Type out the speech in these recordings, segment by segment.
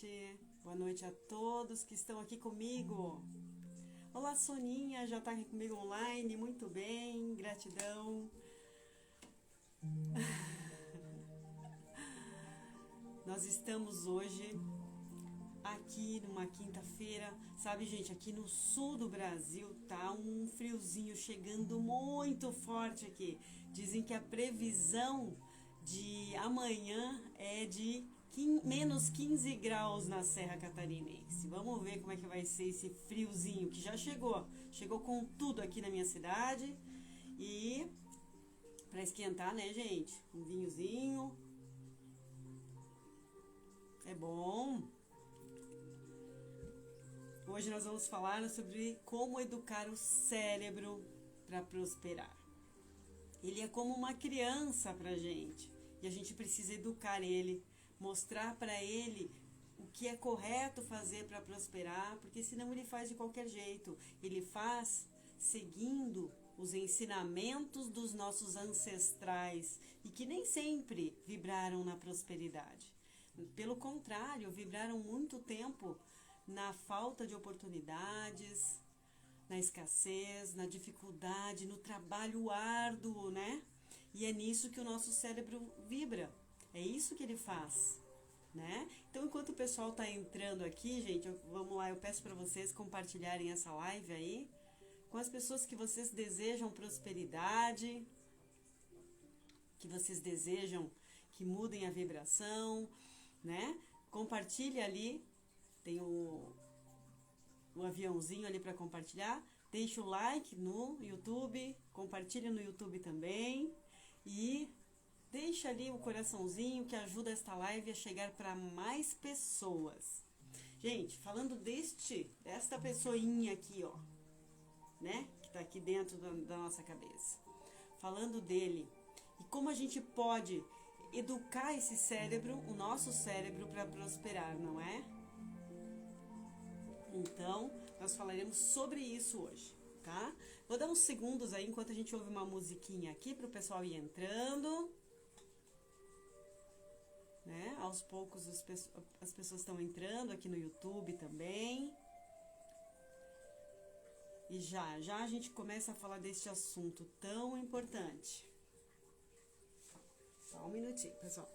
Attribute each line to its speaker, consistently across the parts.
Speaker 1: noite. Boa noite a todos que estão aqui comigo. Olá, Soninha, já está aqui comigo online. Muito bem, gratidão. Nós estamos hoje aqui numa quinta-feira. Sabe, gente, aqui no sul do Brasil tá um friozinho chegando muito forte aqui. Dizem que a previsão de amanhã é de menos 15 graus na Serra Catarinense. Vamos ver como é que vai ser esse friozinho que já chegou. Chegou com tudo aqui na minha cidade. E para esquentar, né, gente? Um vinhozinho. É bom. Hoje nós vamos falar sobre como educar o cérebro para prosperar. Ele é como uma criança pra gente e a gente precisa educar ele, mostrar para ele o que é correto fazer para prosperar, porque senão ele faz de qualquer jeito. Ele faz seguindo os ensinamentos dos nossos ancestrais e que nem sempre vibraram na prosperidade. Pelo contrário, vibraram muito tempo na falta de oportunidades, na escassez, na dificuldade, no trabalho árduo, né? E é nisso que o nosso cérebro vibra. É isso que ele faz, né? Então, enquanto o pessoal tá entrando aqui, gente, vamos lá, eu peço para vocês compartilharem essa live aí com as pessoas que vocês desejam prosperidade, que vocês desejam que mudem a vibração, né? Compartilhe ali, tem o aviãozinho ali para compartilhar. Deixa o like no YouTube, compartilha no YouTube também e deixa ali o coraçãozinho que ajuda esta live a chegar para mais pessoas. Gente, falando desta pessoinha aqui, ó, né, que tá aqui dentro da nossa cabeça. Falando dele e como a gente pode educar esse cérebro, o nosso cérebro, para prosperar, não é? Então, nós falaremos sobre isso hoje, tá? Vou dar uns segundos aí enquanto a gente ouve uma musiquinha aqui para o pessoal ir entrando, né? Aos poucos as pessoas estão entrando aqui no YouTube também. E já a gente começa a falar deste assunto tão importante. Só um minutinho, pessoal.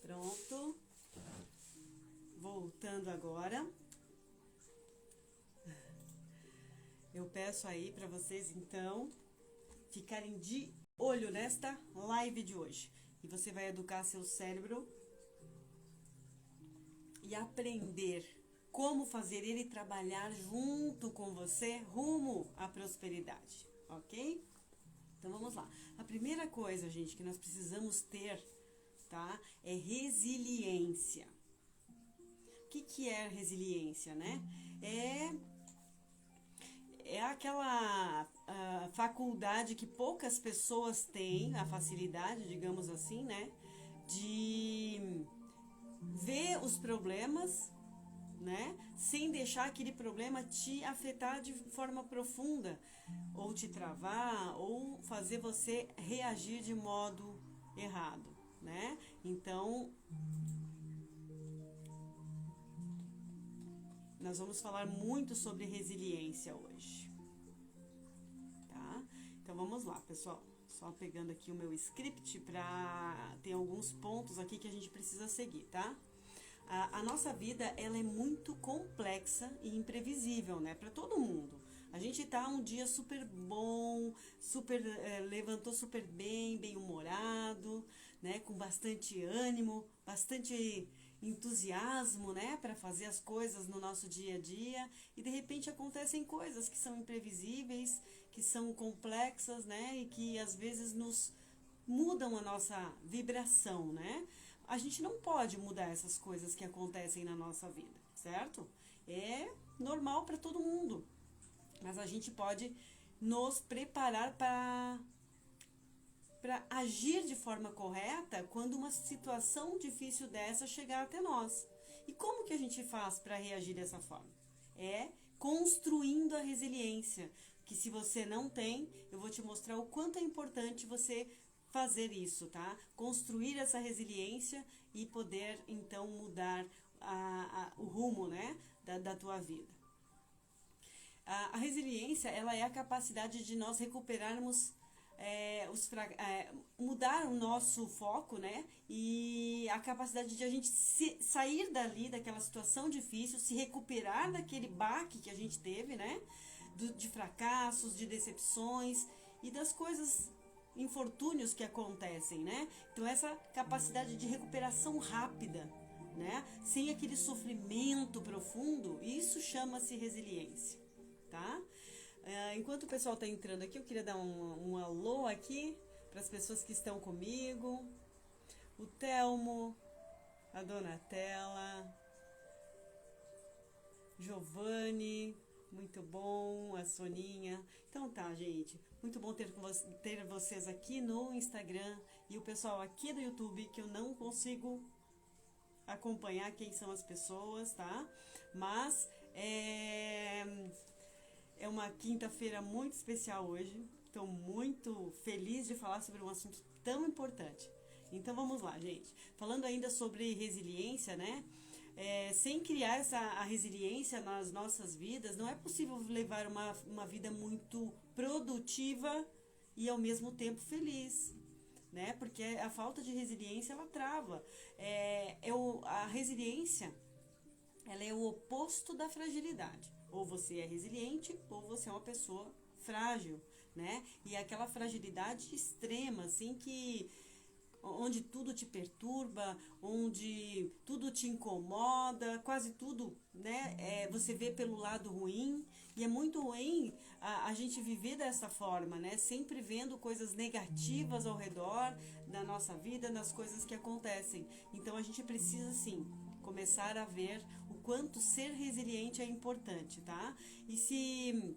Speaker 1: Pronto. Voltando agora. Eu peço aí para vocês, então, ficarem de olho nesta live de hoje. E você vai educar seu cérebro e aprender como fazer ele trabalhar junto com você rumo à prosperidade, ok? Então vamos lá. A primeira coisa, gente, que nós precisamos ter, tá? É resiliência. O que é resiliência, né? É aquela faculdade que poucas pessoas têm, a facilidade, digamos assim, né? De ver os problemas, né? Sem deixar aquele problema te afetar de forma profunda, ou te travar, ou fazer você reagir de modo errado, né? Então, nós vamos falar muito sobre resiliência hoje, tá? Então vamos lá, pessoal. Só pegando aqui o meu script para ter alguns pontos aqui que a gente precisa seguir, tá? A nossa vida, ela é muito complexa e imprevisível, né? Para todo mundo. A gente tá um dia super bom, levantou super bem humorado, né? Com bastante ânimo, bastante entusiasmo, né? Para fazer as coisas no nosso dia a dia. E de repente acontecem coisas que são imprevisíveis, que são complexas, né? E que às vezes nos mudam a nossa vibração, né? A gente não pode mudar essas coisas que acontecem na nossa vida, certo? É normal para todo mundo, mas a gente pode nos preparar para para agir de forma correta quando uma situação difícil dessa chegar até nós. E como que a gente faz para reagir dessa forma? É construindo a resiliência, que se você não tem, eu vou te mostrar o quanto é importante você fazer isso, tá? Construir essa resiliência e poder, então, mudar o rumo, né, da tua vida. A resiliência, ela é a capacidade de nós recuperarmos, mudar o nosso foco, né? E a capacidade de a gente sair dali, daquela situação difícil, se recuperar daquele baque que a gente teve, né? De fracassos, de decepções e das coisas, infortúnios que acontecem, né? Então essa capacidade de recuperação rápida, né? Sem aquele sofrimento profundo, isso chama-se resiliência, tá? Enquanto o pessoal está entrando aqui, eu queria dar um alô aqui para as pessoas que estão comigo. O Telmo, a Donatella, Giovanni, muito bom, a Soninha. Então tá, gente, muito bom ter vocês aqui no Instagram e o pessoal aqui do YouTube, que eu não consigo acompanhar quem são as pessoas, tá? Mas é uma quinta-feira muito especial hoje. Estou muito feliz de falar sobre um assunto tão importante. Então vamos lá, gente. Falando ainda sobre resiliência, né? Sem criar a resiliência nas nossas vidas, não é possível levar uma vida muito produtiva e ao mesmo tempo feliz, né? Porque a falta de resiliência, ela trava. A resiliência, ela é o oposto da fragilidade. Ou você é resiliente, ou você é uma pessoa frágil, né? E aquela fragilidade extrema, assim, onde tudo te perturba, onde tudo te incomoda, quase tudo, né? Você vê pelo lado ruim, e é muito ruim a gente viver dessa forma, né? Sempre vendo coisas negativas ao redor da nossa vida, nas coisas que acontecem. Então a gente precisa, sim, começar a ver o quanto ser resiliente é importante, tá? E se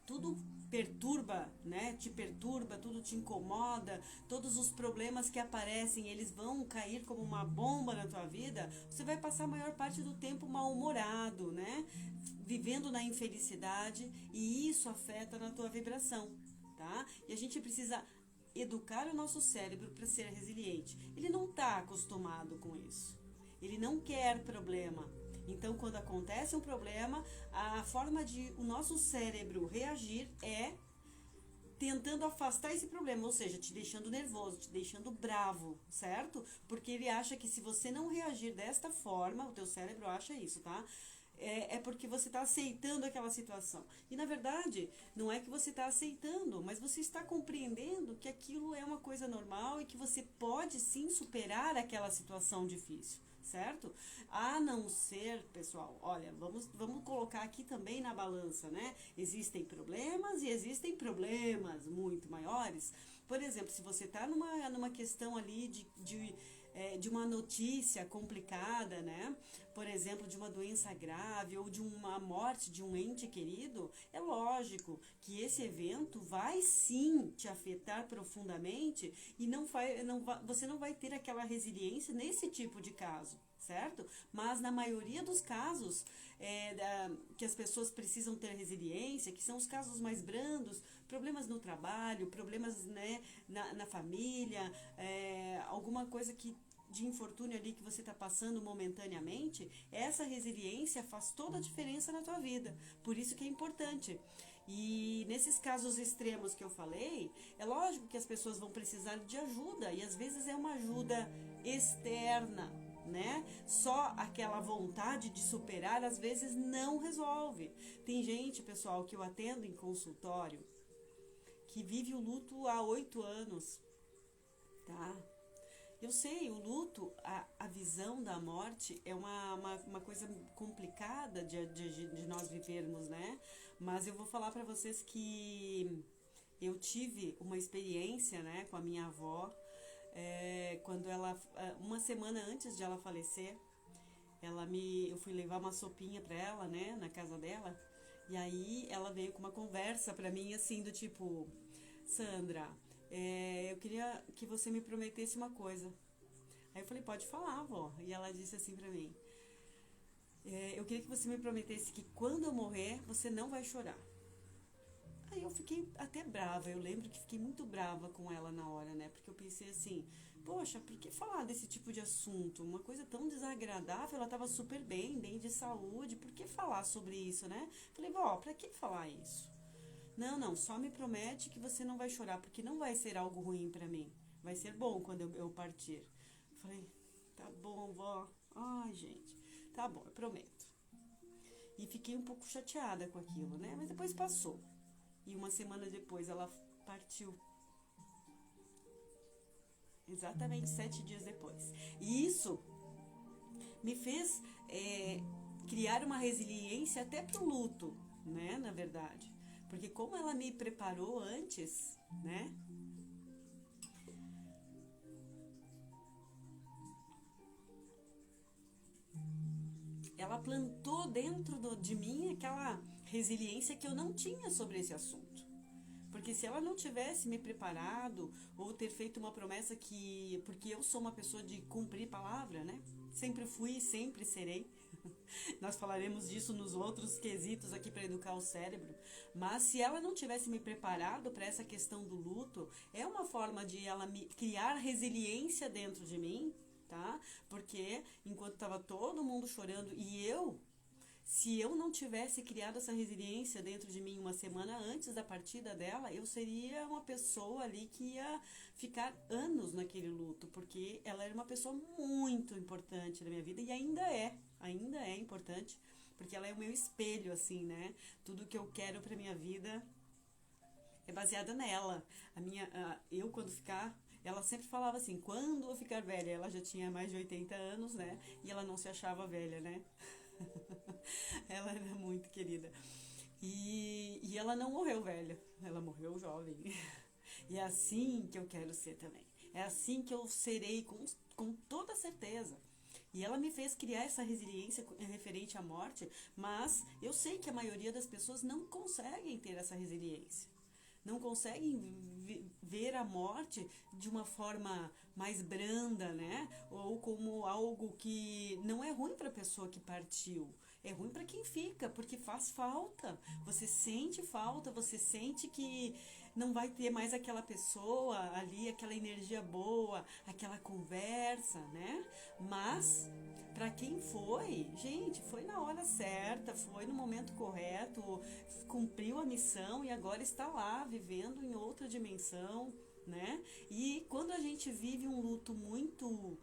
Speaker 1: tudo perturba, né? Te perturba, tudo te incomoda, todos os problemas que aparecem, eles vão cair como uma bomba na tua vida, você vai passar a maior parte do tempo mal-humorado, né? Vivendo na infelicidade, e isso afeta na tua vibração, tá? E a gente precisa educar o nosso cérebro para ser resiliente. Ele não está acostumado com isso. Ele não quer problema. Então, quando acontece um problema, a forma de o nosso cérebro reagir é tentando afastar esse problema, ou seja, te deixando nervoso, te deixando bravo, certo? Porque ele acha que se você não reagir desta forma, o teu cérebro acha isso, tá? É porque você está aceitando aquela situação. E, na verdade, não é que você está aceitando, mas você está compreendendo que aquilo é uma coisa normal e que você pode, sim, superar aquela situação difícil, certo? A não ser, pessoal, olha, vamos colocar aqui também na balança, né? Existem problemas e existem problemas muito maiores. Por exemplo, se você está numa questão ali de uma notícia complicada, né? Por exemplo, de uma doença grave ou de uma morte de um ente querido, é lógico que esse evento vai sim te afetar profundamente e você não vai ter aquela resiliência nesse tipo de caso, certo? Mas na maioria dos casos que as pessoas precisam ter resiliência, que são os casos mais brandos, problemas no trabalho, problemas, né, na família, alguma coisa de infortúnio ali que você está passando momentaneamente, essa resiliência faz toda a diferença na tua vida. Por isso que é importante. E nesses casos extremos que eu falei, é lógico que as pessoas vão precisar de ajuda, e às vezes é uma ajuda externa, né? Só aquela vontade de superar às vezes não resolve. Tem gente, pessoal, que eu atendo em consultório que vive o luto há 8 anos, tá? Eu sei, o luto, a visão da morte é uma coisa complicada de nós vivermos, né? Mas eu vou falar para vocês que eu tive uma experiência, né, com a minha avó, quando uma semana antes de ela falecer, eu fui levar uma sopinha para ela, né, na casa dela, e aí ela veio com uma conversa para mim assim, do tipo: Sandra, eu queria que você me prometesse uma coisa. Aí eu falei, pode falar, vó. E ela disse assim pra mim, eu queria que você me prometesse que quando eu morrer, você não vai chorar. Aí eu fiquei até brava, eu lembro que fiquei muito brava com ela na hora, né? Porque eu pensei assim, poxa, por que falar desse tipo de assunto? Uma coisa tão desagradável, ela tava super bem de saúde, por que falar sobre isso, né? Falei, vó, pra que falar isso? Não, não, só me promete que você não vai chorar, porque não vai ser algo ruim pra mim. Vai ser bom quando eu partir. Falei, tá bom, vó. Ai, gente, tá bom, eu prometo. E fiquei um pouco chateada com aquilo, né? Mas depois passou. E uma semana depois ela partiu. Exatamente 7 dias depois. E isso me fez criar uma resiliência até pro luto, né? Na verdade. Porque como ela me preparou antes, né? Ela plantou dentro de mim aquela resiliência que eu não tinha sobre esse assunto. Porque se ela não tivesse me preparado ou ter feito uma promessa que... Porque eu sou uma pessoa de cumprir palavra, né? Sempre fui e sempre serei. Nós falaremos disso nos outros quesitos aqui para educar o cérebro. Mas se ela não tivesse me preparado para essa questão do luto, é uma forma de ela me criar resiliência dentro de mim, tá? Porque enquanto estava todo mundo chorando e se eu não tivesse criado essa resiliência dentro de mim uma semana antes da partida dela, eu seria uma pessoa ali que ia ficar anos naquele luto, porque ela era uma pessoa muito importante na minha vida e ainda é importante, porque ela é o meu espelho, assim, né? Tudo que eu quero pra minha vida é baseada nela. Eu quando ficar, ela sempre falava assim, quando eu ficar velha, ela já tinha mais de 80 anos, né? E ela não se achava velha, né? Ela era muito querida. E ela não morreu velha, ela morreu jovem. E é assim que eu quero ser também. É assim que eu serei com toda certeza. E ela me fez criar essa resiliência referente à morte, mas eu sei que a maioria das pessoas não conseguem ter essa resiliência. Não conseguem ver a morte de uma forma mais branda, né? Ou como algo que não é ruim para a pessoa que partiu. É ruim para quem fica, porque faz falta. Você sente falta, você sente que não vai ter mais aquela pessoa ali, aquela energia boa, aquela conversa, né? Mas para quem foi, gente, foi na hora certa, foi no momento correto, cumpriu a missão e agora está lá vivendo em outra dimensão, né? E quando a gente vive um luto muito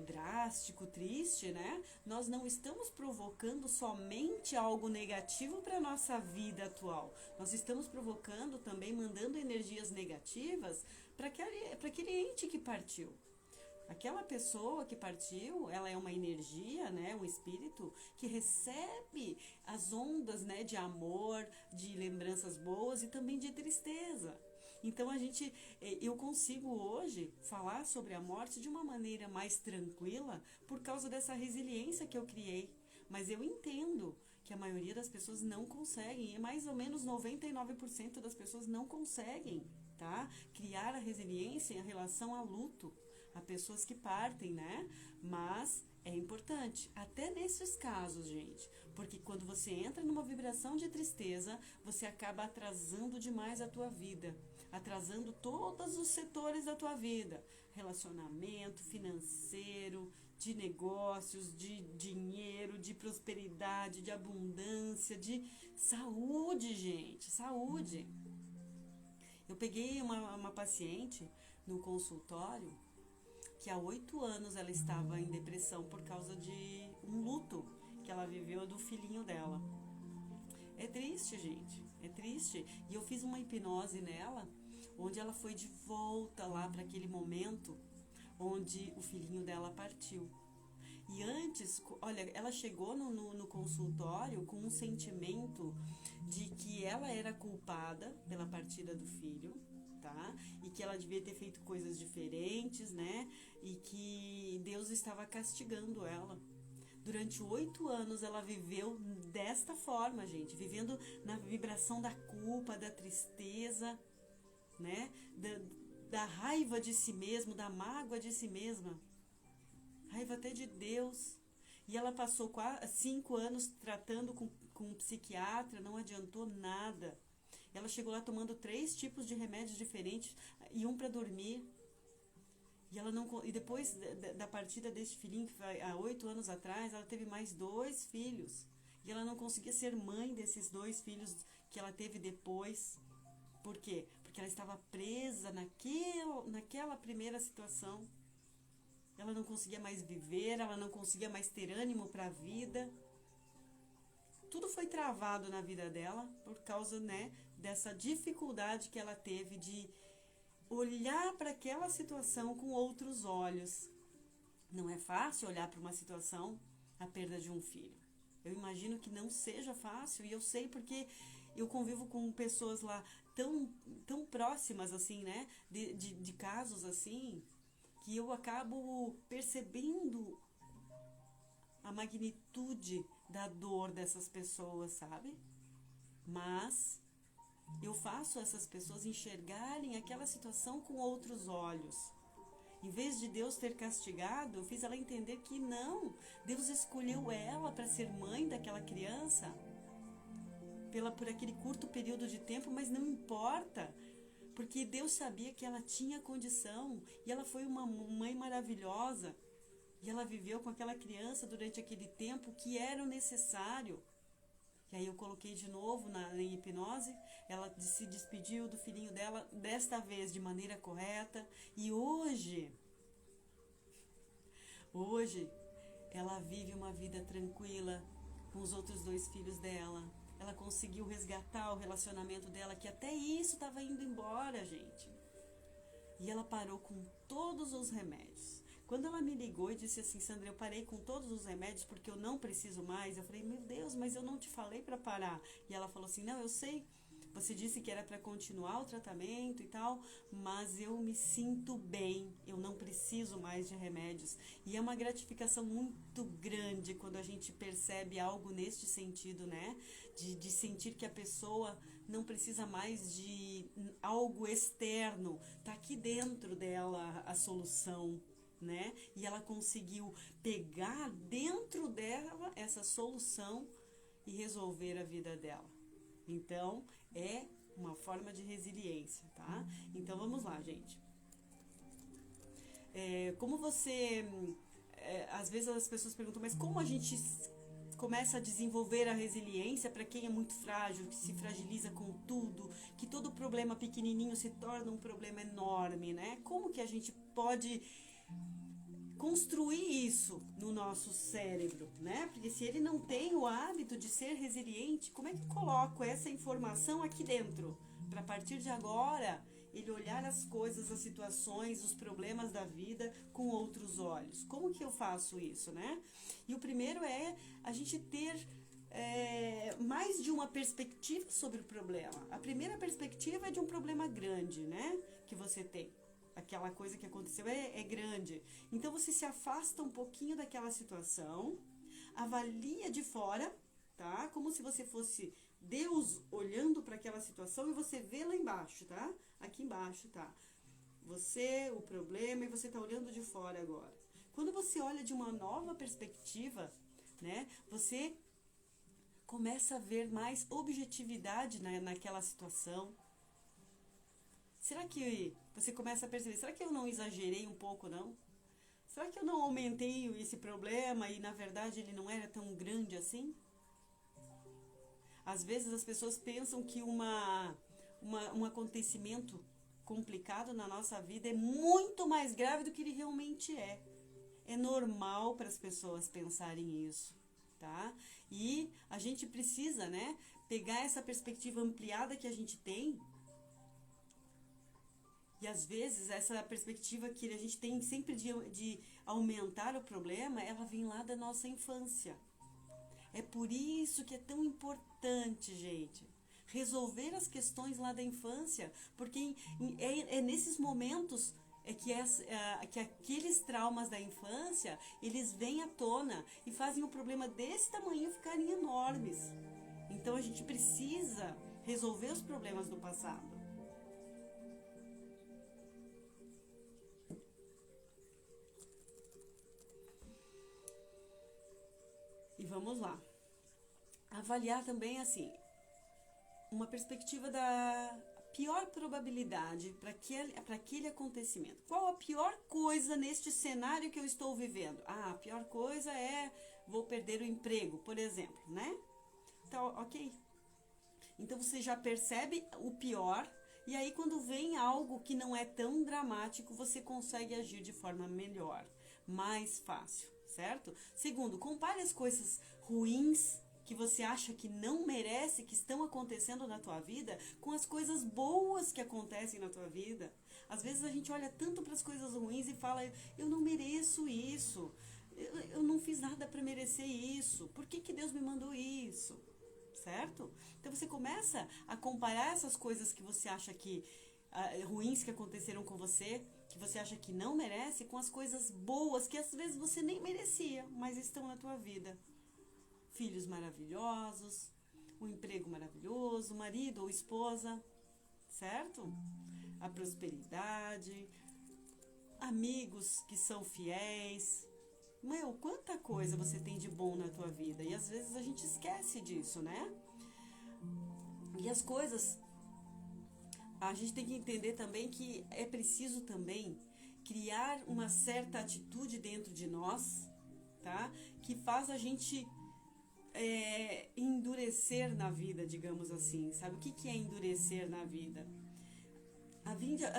Speaker 1: drástico, triste, né? Nós não estamos provocando somente algo negativo para a nossa vida atual. Nós estamos provocando também, mandando energias negativas para aquele ente que partiu. Aquela pessoa que partiu, ela é uma energia, né, um espírito que recebe as ondas, né, de amor, de lembranças boas e também de tristeza. Então eu consigo hoje falar sobre a morte de uma maneira mais tranquila por causa dessa resiliência que eu criei. Mas eu entendo que a maioria das pessoas não conseguem, e mais ou menos 99% das pessoas não conseguem, tá? Criar a resiliência em relação ao luto. Há pessoas que partem, né? Mas é importante, até nesses casos, gente, porque quando você entra numa vibração de tristeza, você acaba atrasando demais a tua vida, atrasando todos os setores da tua vida, relacionamento, financeiro, de negócios, de dinheiro, de prosperidade, de abundância, de saúde, gente, saúde. Eu peguei uma paciente no consultório que há 8 anos ela estava em depressão por causa de um luto que ela viveu do filhinho dela. É triste, gente, é triste. E eu fiz uma hipnose nela, onde ela foi de volta lá para aquele momento onde o filhinho dela partiu. E antes, olha, ela chegou no consultório com um sentimento de que ela era culpada pela partida do filho, tá? E que ela devia ter feito coisas diferentes, né? E que Deus estava castigando ela. Durante 8 anos ela viveu desta forma, gente, vivendo na vibração da culpa, da tristeza. né? Da raiva de si mesmo, da mágoa de si mesma. Raiva até de Deus. E ela passou 5 anos tratando com um psiquiatra, não adiantou nada. Ela chegou lá tomando 3 tipos de remédios diferentes e um para dormir. E depois da partida deste filhinho, que foi há 8 anos atrás, ela teve mais 2 filhos. E ela não conseguia ser mãe desses 2 filhos que ela teve depois. Por quê? Porque ela estava presa naquela primeira situação. Ela não conseguia mais viver, ela não conseguia mais ter ânimo para a vida. Tudo foi travado na vida dela por causa, né, dessa dificuldade que ela teve de olhar para aquela situação com outros olhos. Não é fácil olhar para uma situação, a perda de um filho. Eu imagino que não seja fácil, e eu sei porque eu convivo com pessoas lá tão próximas assim, né, de casos assim, que eu acabo percebendo a magnitude da dor dessas pessoas, sabe? Mas eu faço essas pessoas enxergarem aquela situação com outros olhos. Em vez de Deus ter castigado, eu fiz ela entender que não. Deus escolheu ela para ser mãe daquela criança por aquele curto período de tempo, mas não importa. Porque Deus sabia que ela tinha condição e ela foi uma mãe maravilhosa. E ela viveu com aquela criança durante aquele tempo que era o necessário. E aí eu coloquei de novo em hipnose, ela se despediu do filhinho dela, desta vez de maneira correta. E hoje ela vive uma vida tranquila com os outros 2 filhos dela. Ela conseguiu resgatar o relacionamento dela, que até isso estava indo embora, gente. E ela parou com todos os remédios. Quando ela me ligou e disse assim, Sandra, eu parei com todos os remédios porque eu não preciso mais. Eu falei, meu Deus, mas eu não te falei para parar. E ela falou assim, não, eu sei, você disse que era para continuar o tratamento e tal, mas eu me sinto bem, eu não preciso mais de remédios. E é uma gratificação muito grande quando a gente percebe algo neste sentido, né? De sentir que a pessoa não precisa mais de algo externo, tá aqui dentro dela a solução, né? E ela conseguiu pegar dentro dela essa solução e resolver a vida dela. Então, é uma forma de resiliência, tá? Então, vamos lá, gente. Como você... às vezes as pessoas perguntam, mas como a gente começa a desenvolver a resiliência para quem é muito frágil, que se fragiliza com tudo, que todo problema pequenininho se torna um problema enorme, né? Como que a gente pode construir isso no nosso cérebro, né? Porque se ele não tem o hábito de ser resiliente, como é que eu coloco essa informação aqui dentro? Para a partir de agora, ele olhar as coisas, as situações, os problemas da vida com outros olhos. Como que eu faço isso, né? E o primeiro é a gente ter mais de uma perspectiva sobre o problema. A primeira perspectiva é de um problema grande, né? Que você tem. Aquela coisa que aconteceu é grande. Então você se afasta um pouquinho daquela situação, avalia de fora, tá? Como se você fosse Deus olhando para aquela situação e você vê lá embaixo, tá? Aqui embaixo, tá? Você, o problema, e você tá olhando de fora agora. Quando você olha de uma nova perspectiva, né? Você começa a ver mais objetividade naquela situação. Será que você começa a perceber, será que eu não exagerei um pouco, não? Será que eu não aumentei esse problema e, na verdade, ele não era tão grande assim? Às vezes as pessoas pensam que um acontecimento complicado na nossa vida é muito mais grave do que ele realmente é. É normal para as pessoas pensarem isso, tá? E a gente precisa, né, pegar essa perspectiva ampliada que a gente tem. E às vezes essa perspectiva que a gente tem sempre de aumentar o problema, ela vem lá da nossa infância. É por isso que é tão importante, gente, resolver as questões lá da infância, porque é nesses momentos que aqueles traumas da infância, eles vêm à tona e fazem um problema desse tamanho ficarem enormes. Então a gente precisa resolver os problemas do passado. E vamos lá. Avaliar também, assim, uma perspectiva da pior probabilidade para aquele acontecimento. Qual a pior coisa neste cenário que eu estou vivendo? Ah, a pior coisa é vou perder o emprego, por exemplo, né? Então, ok. Então você já percebe o pior, e aí quando vem algo que não é tão dramático, você consegue agir de forma melhor, mais fácil, certo? Segundo, compare as coisas ruins que você acha que não merece, que estão acontecendo na tua vida, com as coisas boas que acontecem na tua vida. Às vezes a gente olha tanto para as coisas ruins e fala, eu não mereço isso, eu não fiz nada para merecer isso, por que Deus me mandou isso? Certo? Então você começa a comparar essas coisas que você acha que ruins que aconteceram com você, que você acha que não merece, com as coisas boas que às vezes você nem merecia, mas estão na tua vida. Filhos maravilhosos, um emprego maravilhoso, marido ou esposa, certo? A prosperidade, amigos que são fiéis. Meu, quanta coisa você tem de bom na tua vida, e às vezes a gente esquece disso, né? E as coisas, a gente tem que entender também que é preciso também criar uma certa atitude dentro de nós, tá? Que faz a gente endurecer na vida, digamos assim. Sabe o que é endurecer na vida? A vida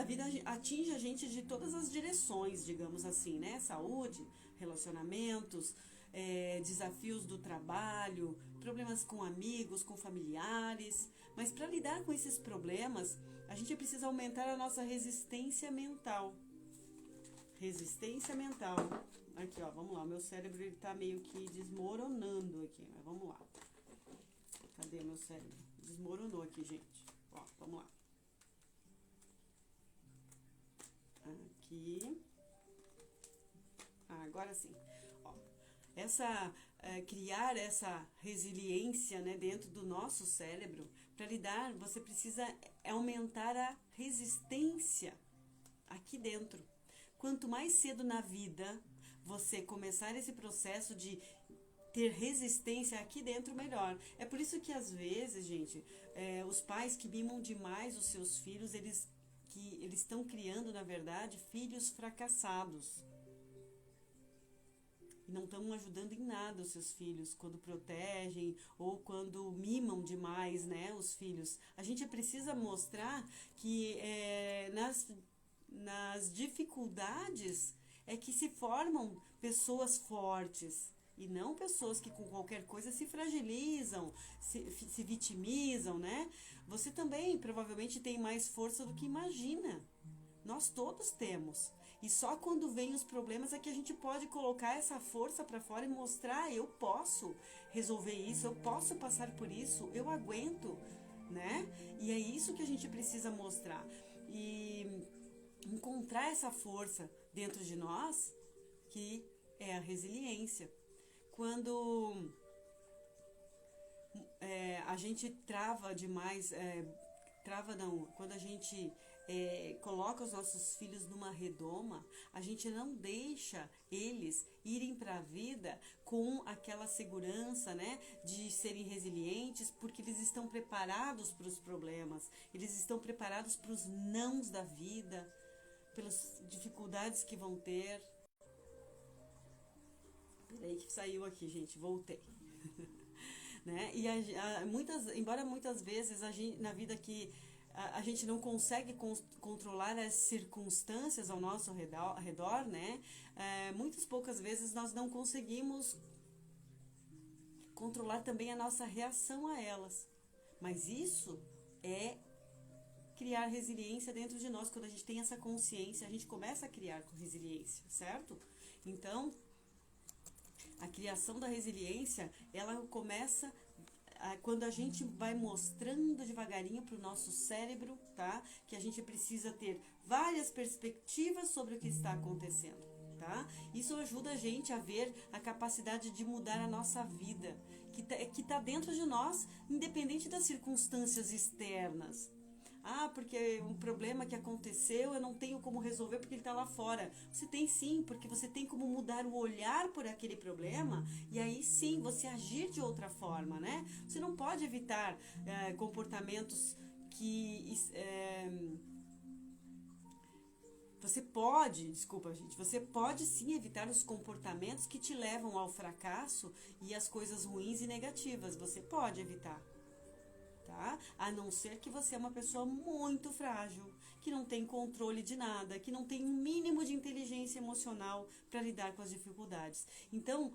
Speaker 1: atinge a gente de todas as direções, digamos assim, né? Saúde, relacionamentos, desafios do trabalho, problemas com amigos, com familiares. Mas para lidar com esses problemas, a gente precisa aumentar a nossa resistência mental. Resistência mental. Aqui, ó, vamos lá. O meu cérebro ele tá meio que desmoronando aqui, mas vamos lá. Cadê meu cérebro? Desmoronou aqui, gente. Ó, vamos lá. Aqui. Agora sim. Ó, criar essa resiliência, né, dentro do nosso cérebro, para lidar, você precisa aumentar a resistência aqui dentro. Quanto mais cedo na vida você começar esse processo de ter resistência aqui dentro, melhor. É por isso que às vezes, gente, os pais que mimam demais os seus filhos, eles estão criando, na verdade, filhos fracassados. E não estão ajudando em nada os seus filhos quando protegem ou quando mimam demais, né, os filhos. A gente precisa mostrar que nas dificuldades é que se formam pessoas fortes. E não pessoas que com qualquer coisa se fragilizam, se vitimizam, né? Você também provavelmente tem mais força do que imagina. Nós todos temos. E só quando vem os problemas é que a gente pode colocar essa força para fora e mostrar, eu posso resolver isso, eu posso passar por isso, eu aguento, né? E é isso que a gente precisa mostrar. E encontrar essa força dentro de nós, que é a resiliência. Quando a gente trava demais, quando a gente coloca os nossos filhos numa redoma, a gente não deixa eles irem para a vida com aquela segurança, né, de serem resilientes, porque eles estão preparados para os problemas, eles estão preparados para os nãos da vida, pelas dificuldades que vão ter. Peraí que saiu aqui, gente, voltei. Né? E embora muitas vezes na vida que a gente não consegue controlar as circunstâncias ao nosso redor, né? Muitas poucas vezes nós não conseguimos controlar também a nossa reação a elas. Mas isso é criar resiliência dentro de nós. Quando a gente tem essa consciência, a gente começa a criar com resiliência, certo? Então, a criação da resiliência, ela começa quando a gente vai mostrando devagarinho para o nosso cérebro, tá? Que a gente precisa ter várias perspectivas sobre o que está acontecendo, tá? Isso ajuda a gente a ver a capacidade de mudar a nossa vida, que tá dentro de nós, independente das circunstâncias externas. Ah, porque um problema que aconteceu eu não tenho como resolver porque ele está lá fora. Você tem sim, porque você tem como mudar o olhar por aquele problema e aí sim você agir de outra forma, né? Você não pode evitar comportamentos que você pode sim evitar os comportamentos que te levam ao fracasso e às coisas ruins e negativas. Você pode evitar, tá? A não ser que você é uma pessoa muito frágil, que não tem controle de nada, que não tem um mínimo de inteligência emocional para lidar com as dificuldades. Então,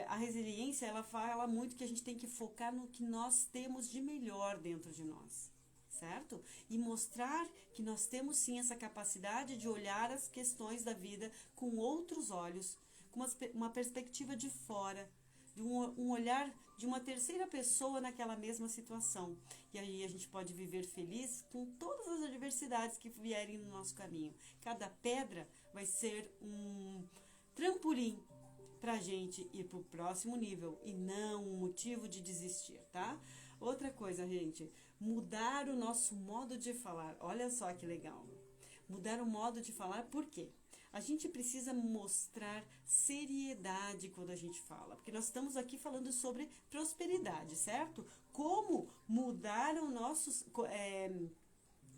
Speaker 1: a resiliência, ela fala muito que a gente tem que focar no que nós temos de melhor dentro de nós. Certo? E mostrar que nós temos sim essa capacidade de olhar as questões da vida com outros olhos, com uma perspectiva de fora, de um olhar de uma terceira pessoa naquela mesma situação. E aí a gente pode viver feliz com todas as adversidades que vierem no nosso caminho. Cada pedra vai ser um trampolim para a gente ir para o próximo nível e não um motivo de desistir, tá? Outra coisa, gente, mudar o nosso modo de falar. Olha só que legal. Mudar o modo de falar, por quê? A gente precisa mostrar seriedade quando a gente fala, porque nós estamos aqui falando sobre prosperidade, certo? Como mudar o nosso,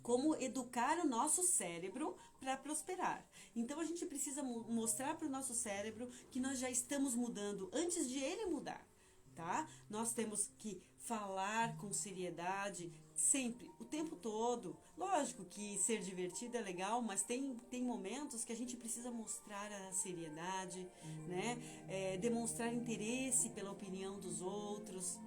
Speaker 1: como educar o nosso cérebro para prosperar. Então a gente precisa mostrar para o nosso cérebro que nós já estamos mudando antes de ele mudar, tá? Nós temos que falar com seriedade sempre, o tempo todo. Lógico que ser divertido é legal, mas tem momentos que a gente precisa mostrar a seriedade, né? Demonstrar interesse pela opinião dos outros.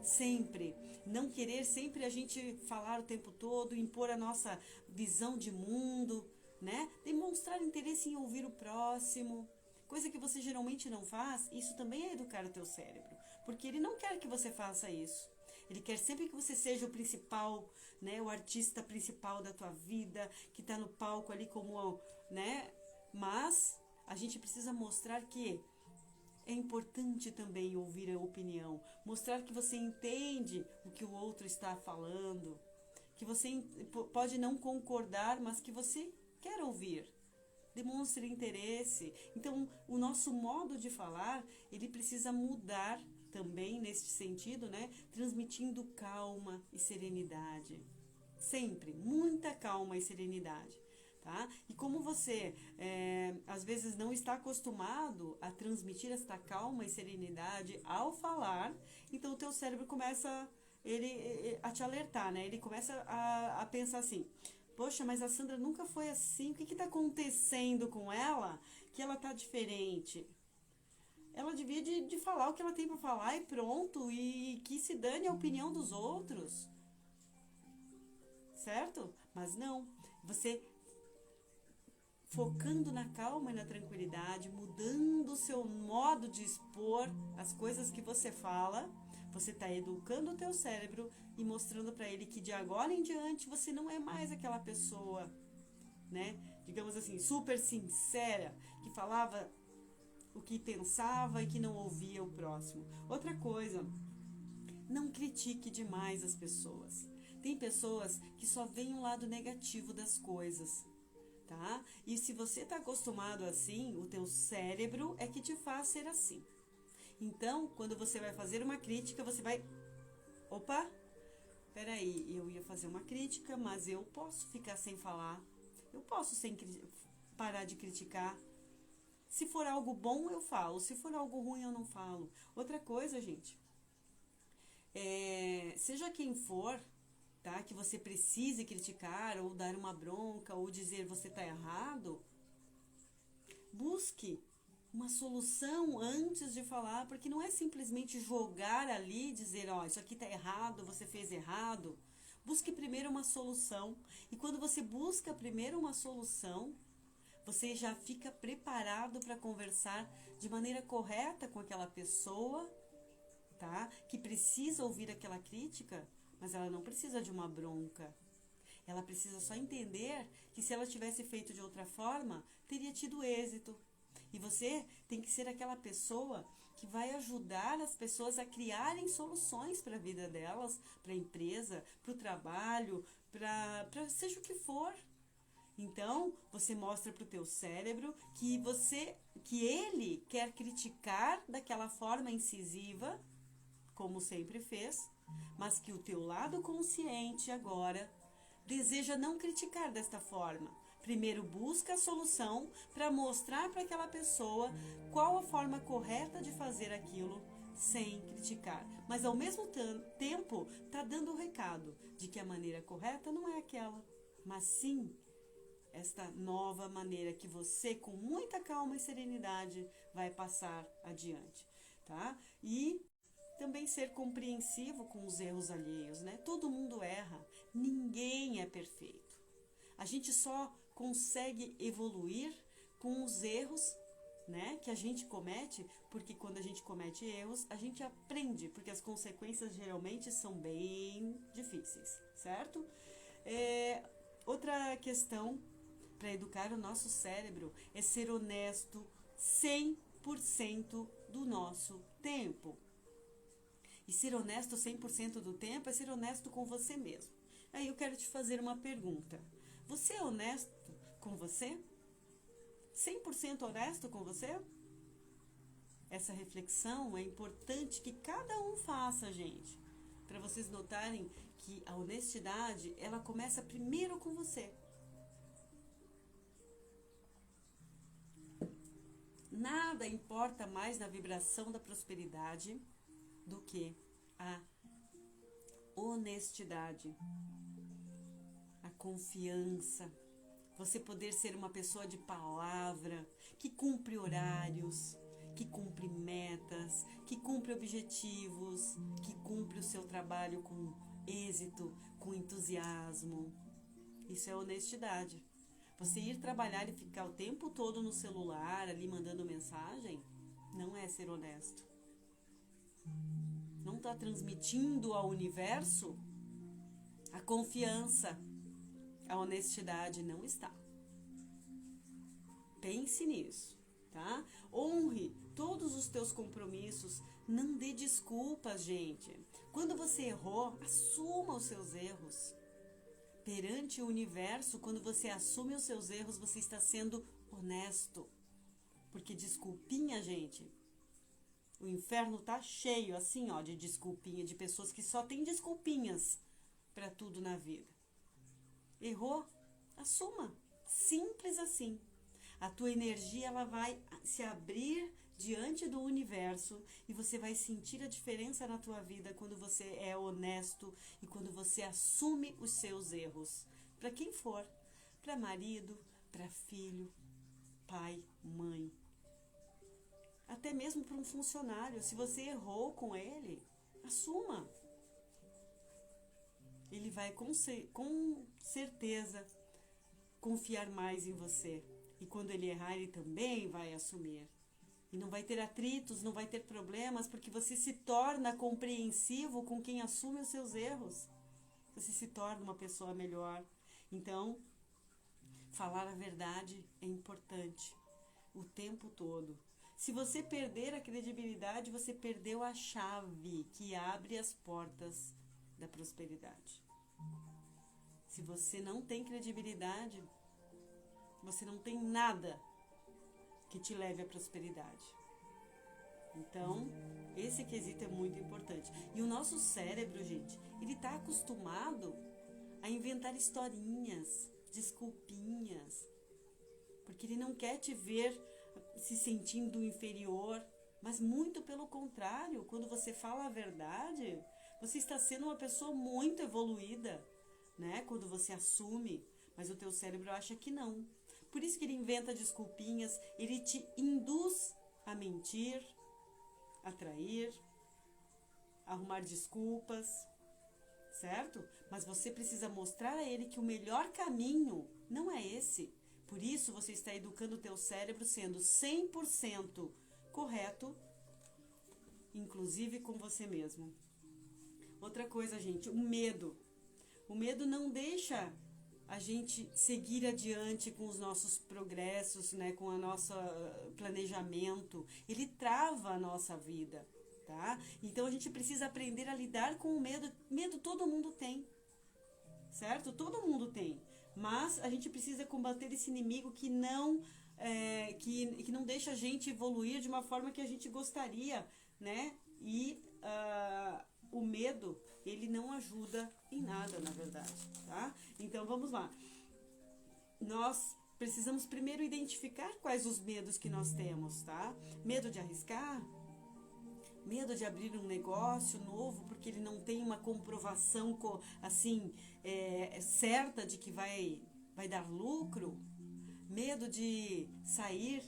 Speaker 1: Sempre, não querer sempre a gente falar o tempo todo, impor a nossa visão de mundo, né? Demonstrar interesse em ouvir o próximo, coisa que você geralmente não faz. Isso também é educar o teu cérebro, porque ele não quer que você faça isso. Ele quer sempre que você seja o principal, né? O artista principal da tua vida, que está no palco ali como, né? Mas a gente precisa mostrar que é importante também ouvir a opinião, mostrar que você entende o que o outro está falando, que você pode não concordar, mas que você quer ouvir. Demonstre interesse. Então, o nosso modo de falar, ele precisa mudar também nesse sentido, né? Transmitindo calma e serenidade. Sempre, muita calma e serenidade. Tá? E como você às vezes não está acostumado a transmitir esta calma e serenidade ao falar, então o teu cérebro começa a te alertar, né? Ele começa a pensar assim: poxa, mas a Sandra nunca foi assim, o que está acontecendo com ela que ela está diferente? Ela devia de falar o que ela tem para falar e pronto, e que se dane a opinião dos outros, certo? Mas não, você focando na calma e na tranquilidade, mudando o seu modo de expor as coisas que você fala, você está educando o teu cérebro e mostrando para ele que de agora em diante você não é mais aquela pessoa, né? Digamos assim, super sincera, que falava o que pensava e que não ouvia o próximo. Outra coisa, não critique demais as pessoas. Tem pessoas que só veem o lado negativo das coisas. Tá? E se você está acostumado assim, o teu cérebro é que te faz ser assim. Então, quando você vai fazer uma crítica, você vai... Opa, peraí, eu ia fazer uma crítica, mas eu posso ficar sem falar. Eu posso parar de criticar. Se for algo bom, eu falo. Se for algo ruim, eu não falo. Outra coisa, gente, seja quem for, tá? Que você precise criticar ou dar uma bronca ou dizer você está errado, busque uma solução antes de falar, porque não é simplesmente jogar ali e dizer, ó, isso aqui está errado, você fez errado. Busque primeiro uma solução, e quando você busca primeiro uma solução, você já fica preparado para conversar de maneira correta com aquela pessoa, tá? Que precisa ouvir aquela crítica, mas ela não precisa de uma bronca. Ela precisa só entender que se ela tivesse feito de outra forma, teria tido êxito. E você tem que ser aquela pessoa que vai ajudar as pessoas a criarem soluções para a vida delas, para a empresa, para o trabalho, para seja o que for. Então, você mostra para o teu cérebro que ele quer criticar daquela forma incisiva, como sempre fez, mas que o teu lado consciente agora deseja não criticar desta forma. Primeiro busca a solução para mostrar para aquela pessoa qual a forma correta de fazer aquilo sem criticar. Mas ao mesmo tempo está dando o recado de que a maneira correta não é aquela, mas sim esta nova maneira que você, com muita calma e serenidade, vai passar adiante, tá? E também ser compreensivo com os erros alheios, né? Todo mundo erra, ninguém é perfeito. A gente só consegue evoluir com os erros, né, que a gente comete, porque quando a gente comete erros, a gente aprende, porque as consequências geralmente são bem difíceis, certo? Outra questão para educar o nosso cérebro é ser honesto 100% do nosso tempo. E ser honesto 100% do tempo é ser honesto com você mesmo. Aí eu quero te fazer uma pergunta. Você é honesto com você? 100% honesto com você? Essa reflexão é importante que cada um faça, gente. Para vocês notarem que a honestidade, ela começa primeiro com você. Nada importa mais na vibração da prosperidade do que a honestidade, a confiança, você poder ser uma pessoa de palavra, que cumpre horários, que cumpre metas, que cumpre objetivos, que cumpre o seu trabalho com êxito, com entusiasmo. Isso é honestidade. Você ir trabalhar e ficar o tempo todo no celular, ali mandando mensagem, não é ser honesto. Não está transmitindo ao universo a confiança. A honestidade não está. Pense nisso, tá? Honre todos os teus compromissos. Não dê desculpas, gente. Quando você errou, assuma os seus erros. Perante o universo, quando você assume os seus erros, você está sendo honesto. Porque desculpinha, gente, o inferno tá cheio, assim, ó, de desculpinha, de pessoas que só têm desculpinhas para tudo na vida. Errou? Assuma. Simples assim. A tua energia, ela vai se abrir diante do universo e você vai sentir a diferença na tua vida quando você é honesto e quando você assume os seus erros. Para quem for, para marido, para filho, pai, mãe, até mesmo para um funcionário. Se você errou com ele, assuma. Ele vai com certeza confiar mais em você. E quando ele errar, ele também vai assumir. E não vai ter atritos, não vai ter problemas, porque você se torna compreensivo com quem assume os seus erros. Você se torna uma pessoa melhor. Então, falar a verdade é importante o tempo todo. Se você perder a credibilidade, você perdeu a chave que abre as portas da prosperidade. Se você não tem credibilidade, você não tem nada que te leve à prosperidade. Então, esse quesito é muito importante. E o nosso cérebro, gente, ele está acostumado a inventar historinhas, desculpinhas, porque ele não quer te ver se sentindo inferior, mas muito pelo contrário, quando você fala a verdade, você está sendo uma pessoa muito evoluída, né? Quando você assume, mas o teu cérebro acha que não. Por isso que ele inventa desculpinhas, ele te induz a mentir, a trair, a arrumar desculpas, certo? Mas você precisa mostrar a ele que o melhor caminho não é esse. Por isso você está educando o teu cérebro sendo 100% correto, inclusive com você mesmo. Outra coisa, gente, o medo. O medo não deixa a gente seguir adiante com os nossos progressos, né, com o nosso planejamento. Ele trava a nossa vida, tá? Então a gente precisa aprender a lidar com o medo. Medo todo mundo tem, certo? Todo mundo tem. Mas a gente precisa combater esse inimigo que não deixa a gente evoluir de uma forma que a gente gostaria, né? E o medo, ele não ajuda em nada, na verdade, tá? Então vamos lá. Nós precisamos primeiro identificar quais os medos que nós temos, tá? Medo de arriscar, medo de abrir um negócio novo porque ele não tem uma comprovação assim certa de que vai dar lucro, medo de sair,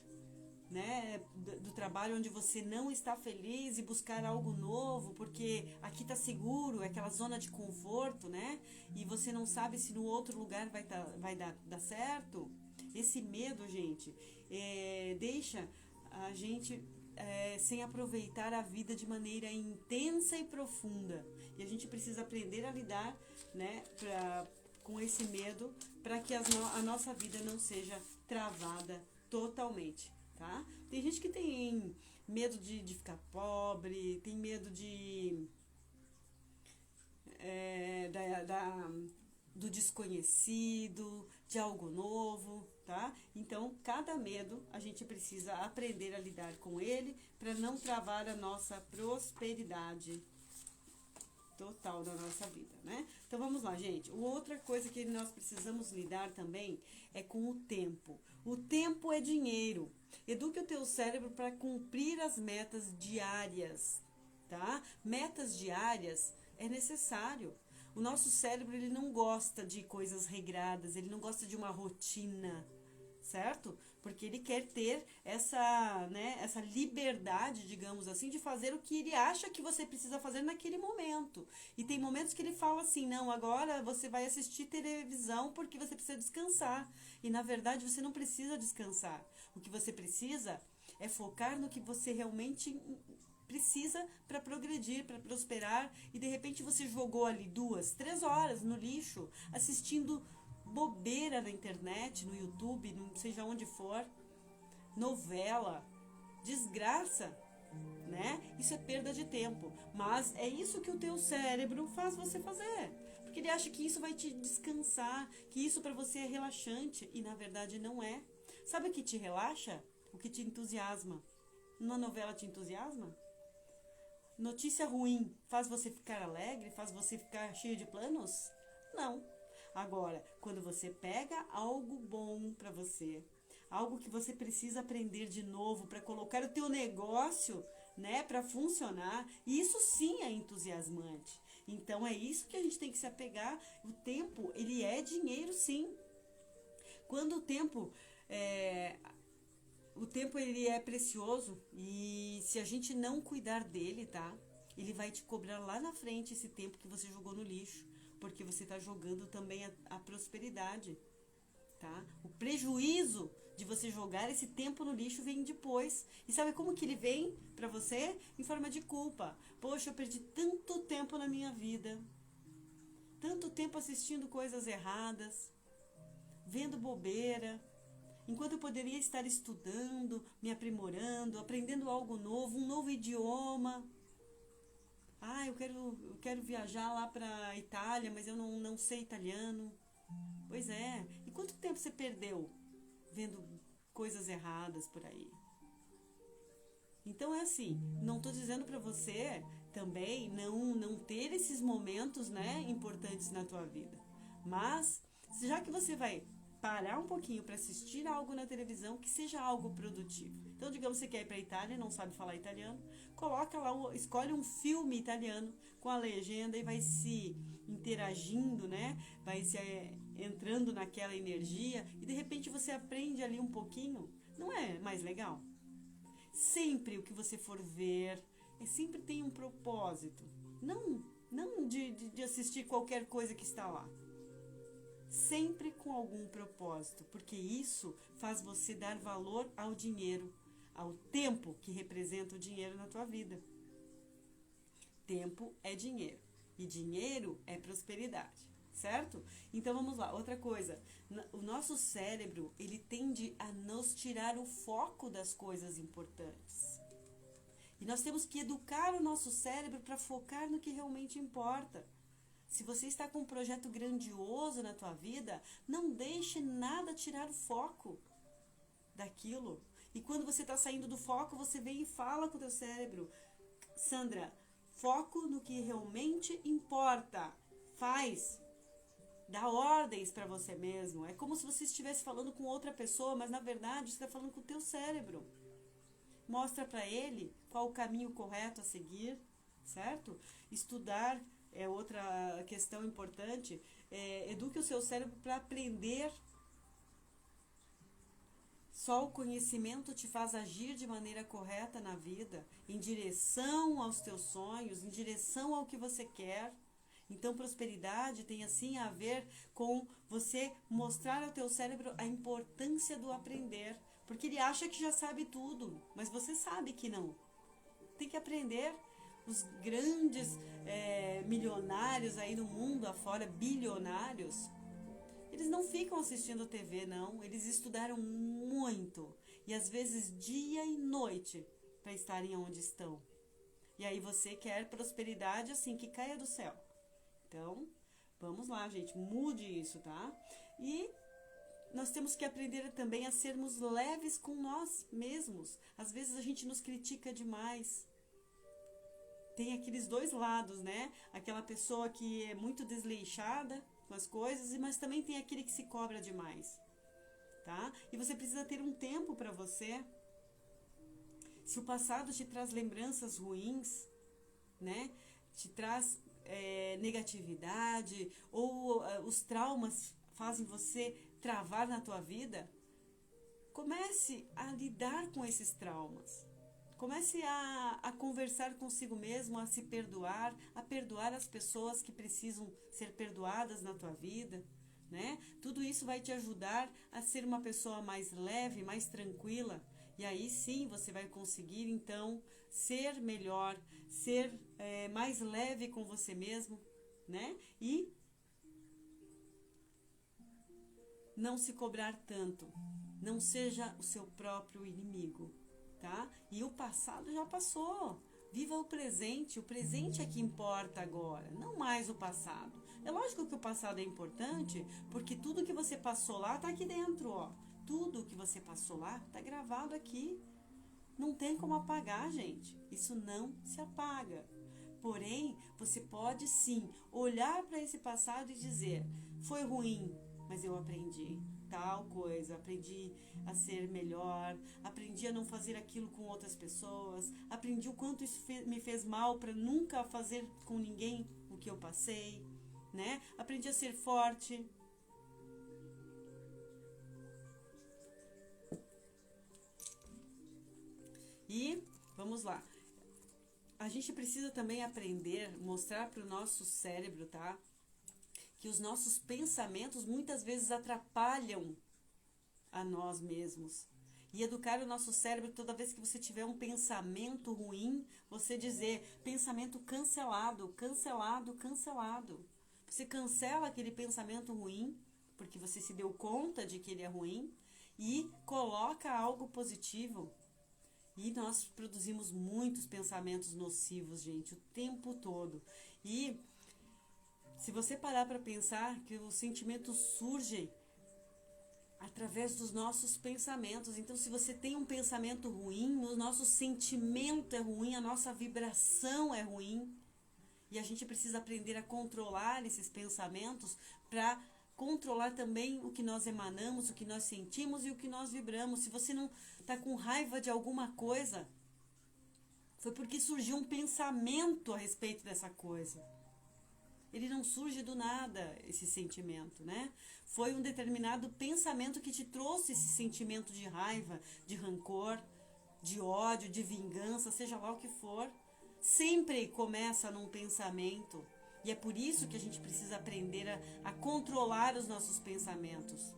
Speaker 1: né, do trabalho onde você não está feliz e buscar algo novo, porque aqui está seguro, é aquela zona de conforto, né? E você não sabe se no outro lugar vai dar certo. Esse medo, gente, deixa a gente sem aproveitar a vida de maneira intensa e profunda. E a gente precisa aprender a lidar, né, com esse medo para que a nossa vida não seja travada totalmente. Tá? Tem gente que tem medo de ficar pobre, tem medo do desconhecido, de algo novo, tá? Então, cada medo a gente precisa aprender a lidar com ele para não travar a nossa prosperidade total da nossa vida, né? Então vamos lá, gente. Outra coisa que nós precisamos lidar também é com o tempo. O tempo é dinheiro. Eduque o teu cérebro para cumprir as metas diárias, tá? Metas diárias é necessário. O nosso cérebro, ele não gosta de coisas regradas, ele não gosta de uma rotina, certo? Porque ele quer ter essa liberdade, digamos assim, de fazer o que ele acha que você precisa fazer naquele momento. E tem momentos que ele fala assim, não, agora você vai assistir televisão porque você precisa descansar. E na verdade você não precisa descansar. O que você precisa é focar no que você realmente precisa para progredir, para prosperar. E de repente você jogou ali 2, 3 horas no lixo, assistindo bobeira na internet, no YouTube, não seja onde for, novela, desgraça, né? Isso é perda de tempo. Mas é isso que o teu cérebro faz você fazer. Porque ele acha que isso vai te descansar, que isso para você é relaxante. E na verdade não é. Sabe o que te relaxa? O que te entusiasma. Uma novela te entusiasma? Notícia ruim faz você ficar alegre? Faz você ficar cheio de planos? Não. Agora, quando você pega algo bom para você, algo que você precisa aprender de novo para colocar o teu negócio, né, para funcionar, isso sim é entusiasmante. Então é isso que a gente tem que se apegar. O tempo, ele é dinheiro, sim. Quando o tempo ele é precioso e se a gente não cuidar dele, tá? Ele vai te cobrar lá na frente esse tempo que você jogou no lixo. Porque você está jogando também a prosperidade, tá? O prejuízo de você jogar esse tempo no lixo vem depois. E sabe como que ele vem para você? Em forma de culpa. Poxa, eu perdi tanto tempo na minha vida. Tanto tempo assistindo coisas erradas, vendo bobeira, enquanto eu poderia estar estudando, me aprimorando, aprendendo algo novo, um novo idioma. Ah, eu quero viajar lá para Itália, mas eu não sei italiano. Pois é. E quanto tempo você perdeu vendo coisas erradas por aí? Então é assim, não estou dizendo para você também não ter esses momentos, né, importantes na tua vida. Mas, já que você vai parar um pouquinho para assistir algo na televisão, que seja algo produtivo. Então, digamos que você quer ir para a Itália e não sabe falar italiano, coloca lá, escolhe um filme italiano com a legenda e vai se interagindo, né? Vai se entrando naquela energia e de repente você aprende ali um pouquinho. Não é mais legal? Sempre o que você for ver, sempre tem um propósito. Não de assistir qualquer coisa que está lá. Sempre com algum propósito, porque isso faz você dar valor ao dinheiro, ao tempo que representa o dinheiro na tua vida. Tempo é dinheiro e dinheiro é prosperidade, certo? Então vamos lá, outra coisa, o nosso cérebro, ele tende a nos tirar o foco das coisas importantes. E nós temos que educar o nosso cérebro para focar no que realmente importa. Se você está com um projeto grandioso na tua vida, não deixe nada tirar o foco daquilo. E quando você está saindo do foco, você vem e fala com o teu cérebro: Sandra, foco no que realmente importa. Faz. Dá ordens para você mesmo. É como se você estivesse falando com outra pessoa, mas na verdade você está falando com o teu cérebro. Mostra para ele qual o caminho correto a seguir, certo? Estudar é outra questão importante. Eduque o seu cérebro para aprender. Só o conhecimento te faz agir de maneira correta na vida, em direção aos teus sonhos, em direção ao que você quer. Então, prosperidade tem assim a ver com você mostrar ao teu cérebro a importância do aprender. Porque ele acha que já sabe tudo, mas você sabe que não. Tem que aprender. Os grandes milionários aí no mundo afora, bilionários, eles não ficam assistindo TV, não. Eles estudaram muito. E às vezes dia e noite para estarem onde estão. E aí você quer prosperidade assim, que caia do céu. Então, vamos lá, gente. Mude isso, tá? E nós temos que aprender também a sermos leves com nós mesmos. Às vezes a gente nos critica demais. Tem aqueles dois lados, né? Aquela pessoa que é muito desleixada com as coisas, mas também tem aquele que se cobra demais, tá? E você precisa ter um tempo para você. Se o passado te traz lembranças ruins, né? Te traz negatividade, ou os traumas fazem você travar na tua vida, comece a lidar com esses traumas. Comece a conversar consigo mesmo, a se perdoar, a perdoar as pessoas que precisam ser perdoadas na tua vida, né? Tudo isso vai te ajudar a ser uma pessoa mais leve, mais tranquila. E aí sim você vai conseguir, então, ser melhor, ser mais leve com você mesmo, né? E não se cobrar tanto. Não seja o seu próprio inimigo, tá? E o passado já passou. Viva o presente é que importa agora, não mais o passado. É lógico que o passado é importante, porque tudo que você passou lá tá aqui dentro, ó. Tudo que você passou lá tá gravado aqui. Não tem como apagar, gente. Isso não se apaga. Porém, você pode sim olhar para esse passado e dizer: foi ruim, mas eu aprendi tal coisa, aprendi a ser melhor, aprendi a não fazer aquilo com outras pessoas, aprendi o quanto isso me fez mal para nunca fazer com ninguém o que eu passei, né? Aprendi a ser forte. E vamos lá. A gente precisa também aprender, mostrar para o nosso cérebro, tá? Que os nossos pensamentos muitas vezes atrapalham a nós mesmos. E educar o nosso cérebro, toda vez que você tiver um pensamento ruim, você dizer: pensamento cancelado, cancelado, cancelado. Você cancela aquele pensamento ruim, porque você se deu conta de que ele é ruim, e coloca algo positivo. E nós produzimos muitos pensamentos nocivos, gente, o tempo todo. E se você parar para pensar que os sentimentos surgem através dos nossos pensamentos. Então, se você tem um pensamento ruim, o nosso sentimento é ruim, a nossa vibração é ruim. E a gente precisa aprender a controlar esses pensamentos para controlar também o que nós emanamos, o que nós sentimos e o que nós vibramos. Se você não está com raiva de alguma coisa, foi porque surgiu um pensamento a respeito dessa coisa. Ele não surge do nada, esse sentimento, né? Foi um determinado pensamento que te trouxe esse sentimento de raiva, de rancor, de ódio, de vingança, seja lá o que for. Sempre começa num pensamento. E é por isso que a gente precisa aprender a controlar os nossos pensamentos.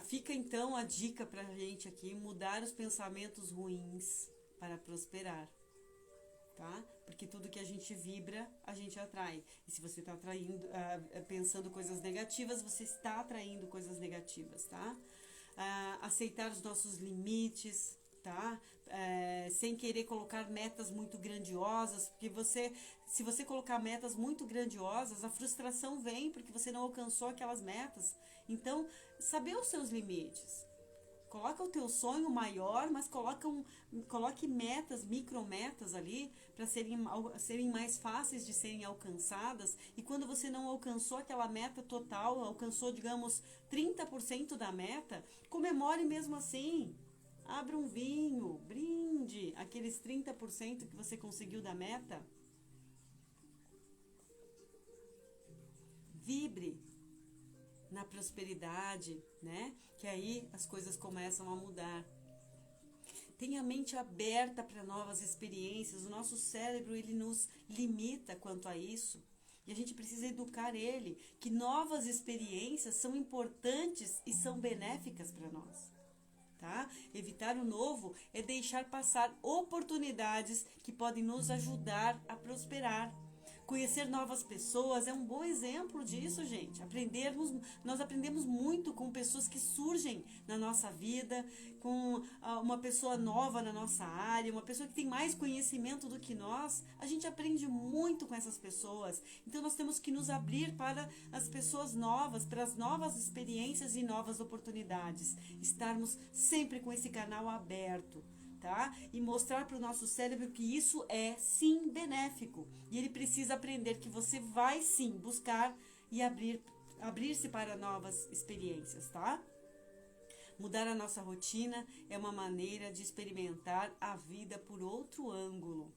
Speaker 1: Fica então a dica pra gente aqui: mudar os pensamentos ruins para prosperar. tá? Porque tudo que a gente vibra, a gente atrai. E se você está atraindo, pensando coisas negativas, você está atraindo coisas negativas, tá? Aceitar os nossos limites, tá? Sem querer colocar metas muito grandiosas, porque se você colocar metas muito grandiosas, a frustração vem porque você não alcançou aquelas metas. Então, saber os seus limites. Coloca o teu sonho maior, mas coloque metas, micrometas ali, para serem mais fáceis de serem alcançadas. E quando você não alcançou aquela meta total, alcançou, digamos, 30% da meta, comemore mesmo assim. Abra um vinho, brinde aqueles 30% que você conseguiu da meta. Vibre na prosperidade, né? Que aí as coisas começam a mudar. Tenha a mente aberta para novas experiências. O nosso cérebro, ele nos limita quanto a isso. E a gente precisa educar ele que novas experiências são importantes e são benéficas para nós. Tá? Evitar o novo é deixar passar oportunidades que podem nos ajudar a prosperar. Conhecer novas pessoas é um bom exemplo disso, gente. Nós aprendemos muito com pessoas que surgem na nossa vida, com uma pessoa nova na nossa área, uma pessoa que tem mais conhecimento do que nós. A gente aprende muito com essas pessoas. Então nós temos que nos abrir para as pessoas novas, para as novas experiências e novas oportunidades. Estarmos sempre com esse canal aberto. Tá? E mostrar para o nosso cérebro que isso é sim benéfico e ele precisa aprender que você vai sim buscar e abrir-se para novas experiências, tá? Mudar a nossa rotina é uma maneira de experimentar a vida por outro ângulo.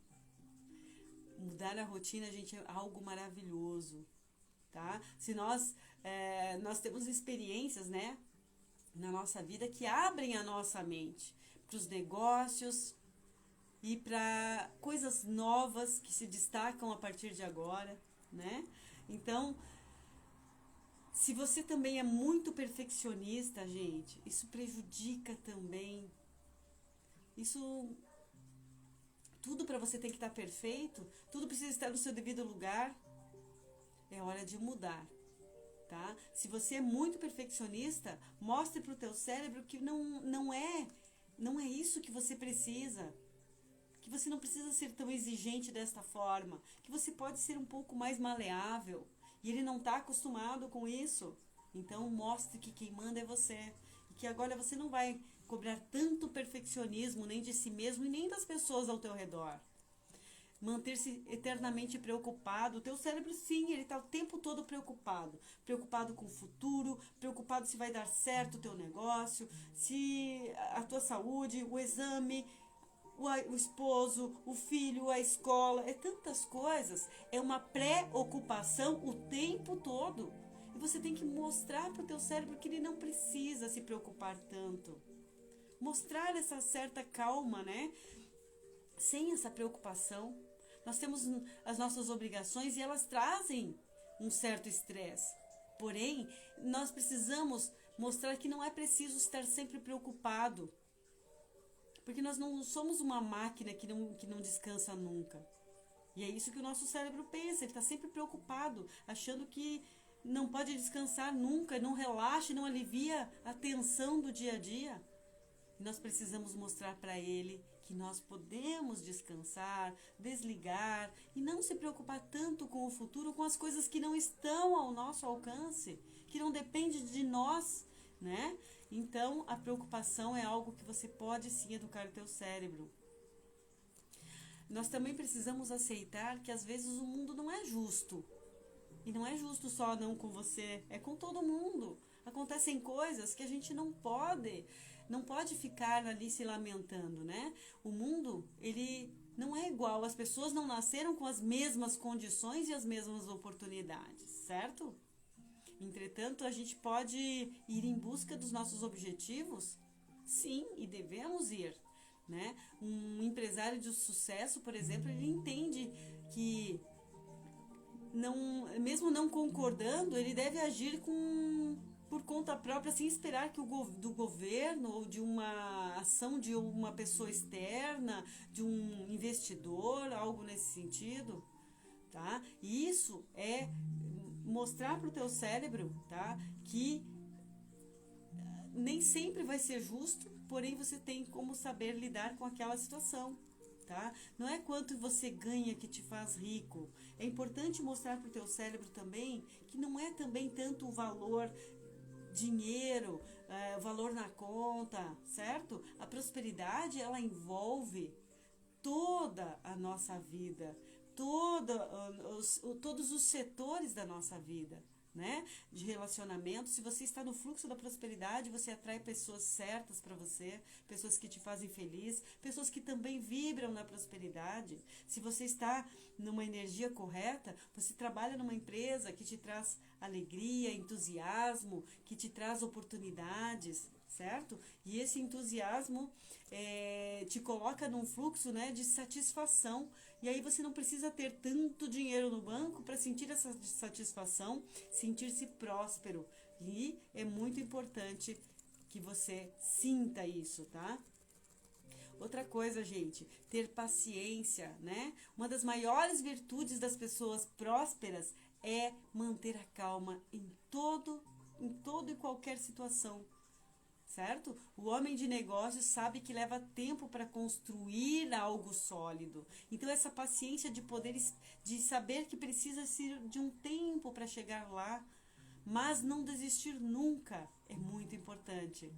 Speaker 1: Mudar a rotina, gente, é algo maravilhoso, tá? Se nós temos experiências, né, na nossa vida que abrem a nossa mente para os negócios e para coisas novas que se destacam a partir de agora, né? Então, se você também é muito perfeccionista, gente, isso prejudica também. Tudo para você tem que estar perfeito, tudo precisa estar no seu devido lugar. É hora de mudar. Tá? Se você é muito perfeccionista, mostre para o teu cérebro que não é isso que você precisa, que você não precisa ser tão exigente desta forma, que você pode ser um pouco mais maleável, e ele não está acostumado com isso. Então mostre que quem manda é você, e que agora você não vai cobrar tanto perfeccionismo nem de si mesmo e nem das pessoas ao teu redor. Manter-se eternamente preocupado. O teu cérebro, sim, ele está o tempo todo preocupado. Preocupado com o futuro, preocupado se vai dar certo o teu negócio, se a tua saúde, o exame, o esposo, o filho, a escola. É tantas coisas. É uma preocupação o tempo todo. E você tem que mostrar para o teu cérebro que ele não precisa se preocupar tanto. Mostrar essa certa calma, né? Sem essa preocupação. Nós temos as nossas obrigações e elas trazem um certo estresse. Porém, nós precisamos mostrar que não é preciso estar sempre preocupado. Porque nós não somos uma máquina que não descansa nunca. E é isso que o nosso cérebro pensa. Ele está sempre preocupado, achando que não pode descansar nunca, não relaxa, não alivia a tensão do dia a dia. E nós precisamos mostrar para ele que nós podemos descansar, desligar e não se preocupar tanto com o futuro, com as coisas que não estão ao nosso alcance, que não dependem de nós, né? Então, a preocupação é algo que você pode sim educar o teu cérebro. Nós também precisamos aceitar que às vezes o mundo não é justo. E não é justo só não com você, é com todo mundo. Acontecem coisas que a gente não pode ficar ali se lamentando, né? O mundo, ele não é igual, as pessoas não nasceram com as mesmas condições e as mesmas oportunidades, certo? Entretanto, a gente pode ir em busca dos nossos objetivos? Sim, e devemos ir, né? Um empresário de sucesso, por exemplo, ele entende que mesmo não concordando, ele deve agir com por conta própria, sem esperar que do governo ou de uma ação de uma pessoa externa, de um investidor, algo nesse sentido, tá? E isso é mostrar para o teu cérebro, tá? Que nem sempre vai ser justo, porém você tem como saber lidar com aquela situação. Tá? Não é quanto você ganha que te faz rico. É importante mostrar para o teu cérebro também que não é também tanto o valor dinheiro, o valor na conta, certo? A prosperidade, ela envolve toda a nossa vida, todos os setores da nossa vida, né? De relacionamento. Se você está no fluxo da prosperidade, você atrai pessoas certas para você, pessoas que te fazem feliz, pessoas que também vibram na prosperidade. Se você está numa energia correta, você trabalha numa empresa que te traz alegria, entusiasmo, que te traz oportunidades, certo? E esse entusiasmo te coloca num fluxo, né, de satisfação. E aí você não precisa ter tanto dinheiro no banco para sentir essa satisfação, sentir-se próspero. E é muito importante que você sinta isso, tá? Outra coisa, gente, ter paciência, né? Uma das maiores virtudes das pessoas prósperas é manter a calma em todo e qualquer situação. Certo? O homem de negócios sabe que leva tempo para construir algo sólido. Então essa paciência de saber que precisa ser de um tempo para chegar lá, mas não desistir nunca, é muito importante,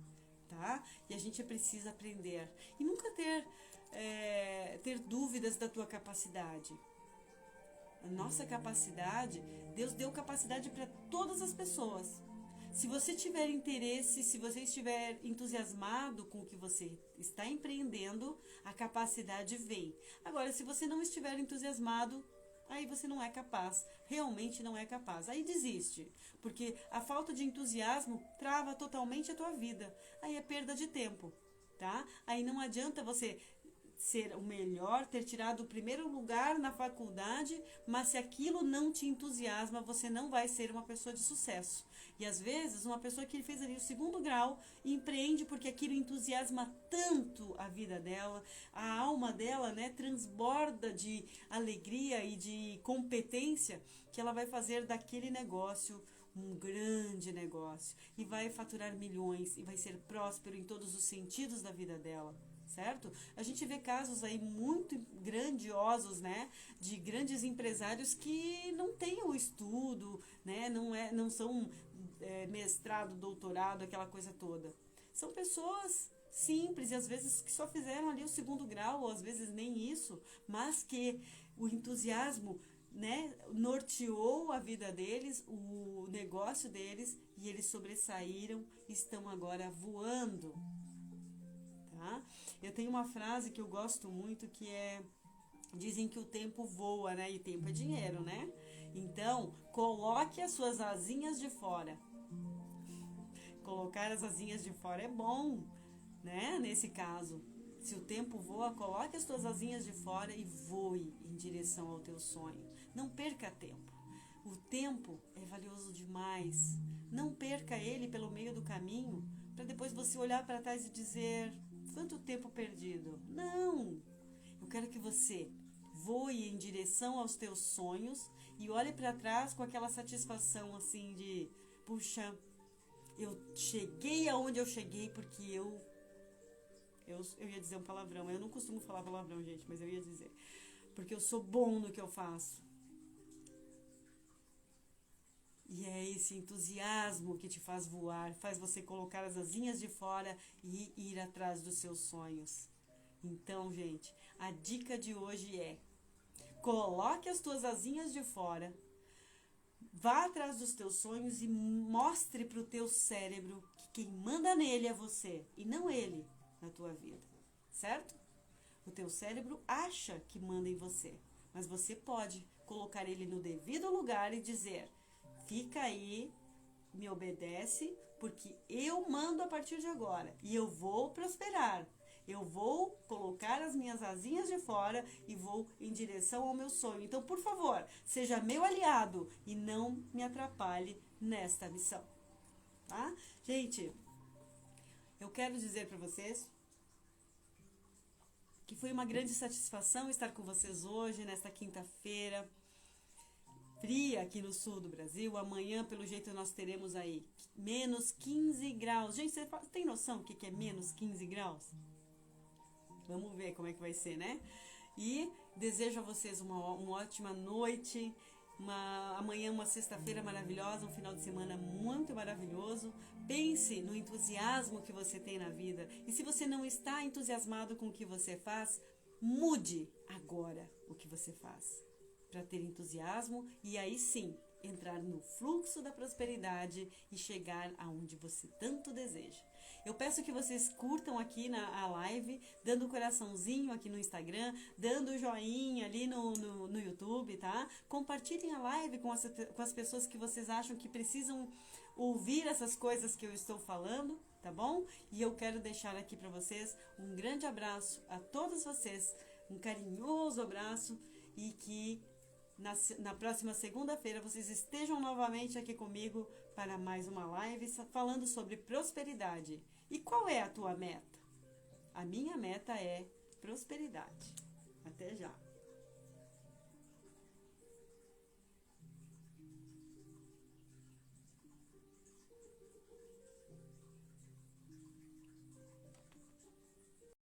Speaker 1: tá? E a gente precisa aprender e nunca ter dúvidas da tua capacidade. A nossa capacidade, Deus deu capacidade para todas as pessoas. Se você tiver interesse, se você estiver entusiasmado com o que você está empreendendo, a capacidade vem. Agora, se você não estiver entusiasmado, aí você não é capaz, realmente não é capaz. Aí desiste, porque a falta de entusiasmo trava totalmente a tua vida. Aí é perda de tempo, tá? Aí não adianta você ser o melhor, ter tirado o primeiro lugar na faculdade, mas se aquilo não te entusiasma, você não vai ser uma pessoa de sucesso. E às vezes, uma pessoa que fez ali o 2º grau empreende porque aquilo entusiasma tanto a vida dela, a alma dela, né, transborda de alegria e de competência, que ela vai fazer daquele negócio um grande negócio e vai faturar milhões e vai ser próspero em todos os sentidos da vida dela. Certo? A gente vê casos aí muito grandiosos, né, de grandes empresários que não têm o estudo, né, não são mestrado, doutorado, aquela coisa toda. São pessoas simples e às vezes que só fizeram ali o 2º grau, ou às vezes nem isso, mas que o entusiasmo, né, norteou a vida deles, o negócio deles, e eles sobressaíram, estão agora voando. Tá? Eu tenho uma frase que eu gosto muito que dizem que o tempo voa, né? E tempo é dinheiro, né? Então, coloque as suas asinhas de fora. Colocar as asinhas de fora é bom, né? Nesse caso, se o tempo voa, coloque as suas asinhas de fora e voe em direção ao teu sonho. Não perca tempo. O tempo é valioso demais. Não perca ele pelo meio do caminho, para depois você olhar para trás e dizer: quanto tempo perdido? Não! Eu quero que você voe em direção aos teus sonhos e olhe para trás com aquela satisfação assim de: puxa, eu cheguei aonde eu cheguei porque eu ia dizer um palavrão. Eu não costumo falar palavrão, gente, mas eu ia dizer. Porque eu sou bom no que eu faço. E é esse entusiasmo que te faz voar, faz você colocar as asinhas de fora e ir atrás dos seus sonhos. Então, gente, a dica de hoje é: coloque as tuas asinhas de fora, vá atrás dos teus sonhos e mostre para o teu cérebro que quem manda nele é você e não ele na tua vida, certo? O teu cérebro acha que manda em você, mas você pode colocar ele no devido lugar e dizer: fica aí, me obedece, porque eu mando a partir de agora e eu vou prosperar. Eu vou colocar as minhas asinhas de fora e vou em direção ao meu sonho. Então, por favor, seja meu aliado e não me atrapalhe nesta missão. tá? Gente, eu quero dizer para vocês que foi uma grande satisfação estar com vocês hoje, nesta quinta-feira fria aqui no sul do Brasil. Amanhã, pelo jeito, nós teremos aí menos 15 graus. Gente, você tem noção do que é menos 15 graus? Vamos ver como é que vai ser, né? E desejo a vocês uma ótima noite, amanhã uma sexta-feira maravilhosa, um final de semana muito maravilhoso. Pense no entusiasmo que você tem na vida. E se você não está entusiasmado com o que você faz, mude agora o que você faz para ter entusiasmo e aí sim entrar no fluxo da prosperidade e chegar aonde você tanto deseja. Eu peço que vocês curtam aqui a live, dando coraçãozinho aqui no Instagram, dando joinha ali no YouTube, tá? Compartilhem a live com as pessoas que vocês acham que precisam ouvir essas coisas que eu estou falando, tá bom? E eu quero deixar aqui para vocês um grande abraço a todos vocês, um carinhoso abraço e que na próxima segunda-feira vocês estejam novamente aqui comigo para mais uma live falando sobre prosperidade. E qual é a tua meta? A minha meta é prosperidade. Até já!